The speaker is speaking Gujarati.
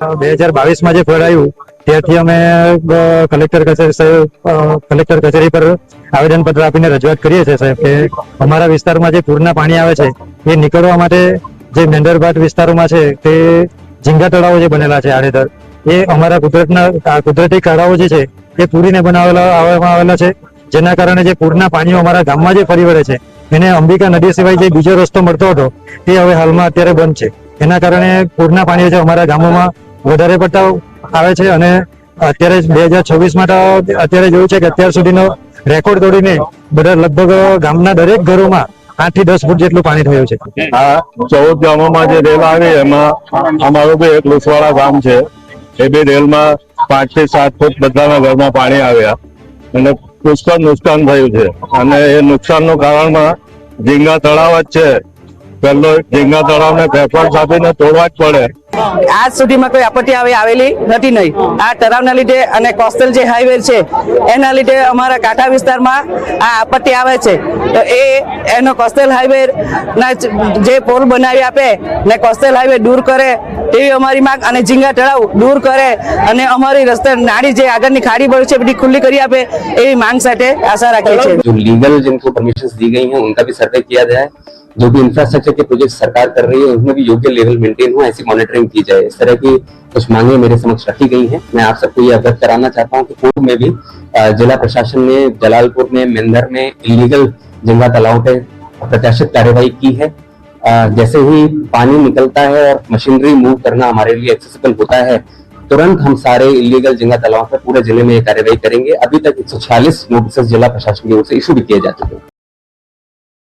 2022 જે ફ્લડ આવ્યું ત્યારથી અમે કલેક્ટર કચેરી પર આવેદનપત્ર આપીને રજૂઆત કરીએ છીએ સાહેબ કે અમારા વિસ્તારમાં જે પૂરના પાણી આવે છે એ નીકળવા માટે જે મેંદરભાટ વિસ્તારોમાં છે તે ઝીંગા તળાવો જે બનેલા છે આડેધર એ અમારા કુદરતી કાળાઓ જે છે એ પૂરીને બનાવવામાં આવેલા છે, જેના કારણે જે પૂરના પાણીઓ અમારા ગામમાં જે ફરી વળે છે એને અંબિકા નદી સિવાય જે બીજો રસ્તો મળતો હતો તે હવે હાલમાં અત્યારે બંધ છે. એના કારણે પૂરના પાણી છે અમારા ગામોમાં વધારે પડતા આવે છે અને અત્યારે 2026 અત્યારે જોયું છે કે અત્યાર સુધીનો રેકોર્ડ તોડીને બધા લગભગ ગામના દરેક ઘરોમાં 8 થી 10 ફૂટ જેટલું પાણી થયું છે. આ 14 ગામોમાં જે રેલ આવી એમાં અમારું બી એક લુસવાડા ગામ છે, એ બી રેલમાં 5 થી 7 ફૂટ બધાના ઘરમાં પાણી આવ્યા અને પુષ્કળ નુકસાન થયું છે. અને એ નુકસાનનું કારણમાં ઝીંગા તળાવ જ છે. પહેલો ઝીંગા તળાવને પેપર આપીને તોડવા જ પડે. આજ સુધીમાં કોઈ આપત્તિ આવેલી નથી. નહીં આ તળાવના લીધે અને કોસ્ટલ જે હાઈવે છે એના લીધે અમારા કાંઠા વિસ્તારમાં આ આપત્તિ આવે છે. તો એનો કોસ્ટલ હાઈવે ના જે પોલ બનાવી આપે ને કોસ્ટલ હાઈવે દૂર કરે એવી અમારી માંગ, અને ઝીંગા તળાવ દૂર કરે અને અમારી રસ્તા નાળી જે આગળની ખાડી બળી છે બધી ખુલ્લી કરી આપે એવી માંગ સાથે આશા રાખીએ છીએ. जो लीगल जिनको परमिशंस दी गई हैं उनका भी सर्वे किया जाए, जो भी इंफ्रास्ट्रक्चर के प्रोजेक्ट सरकार कर रही है उनमें भी योग्य लेवल मेंटेन हो, ऐसी मॉनिटरिंग की जाए. इस तरह की कुछ मांगे मेरे समक्ष रखी गई हैं. मैं आप सबको ये अवगत कराना चाहता हूँ कि पूर्व में भी जिला प्रशासन ने जलालपुर में, मेंदर में इलीगल झींगा तालाबों पे प्रत्याशित कार्यवाही की है. जैसे ही पानी निकलता है और मशीनरी मूव करना हमारे लिए एक्सेसिबल होता है, तुरंत हम सारे इलीगल झींगा तालाबों पर पूरे जिले में ये कार्यवाही करेंगे. अभी तक 146 नोटिस जिला प्रशासन की ओर से इशू भी किए जा चुके हैं.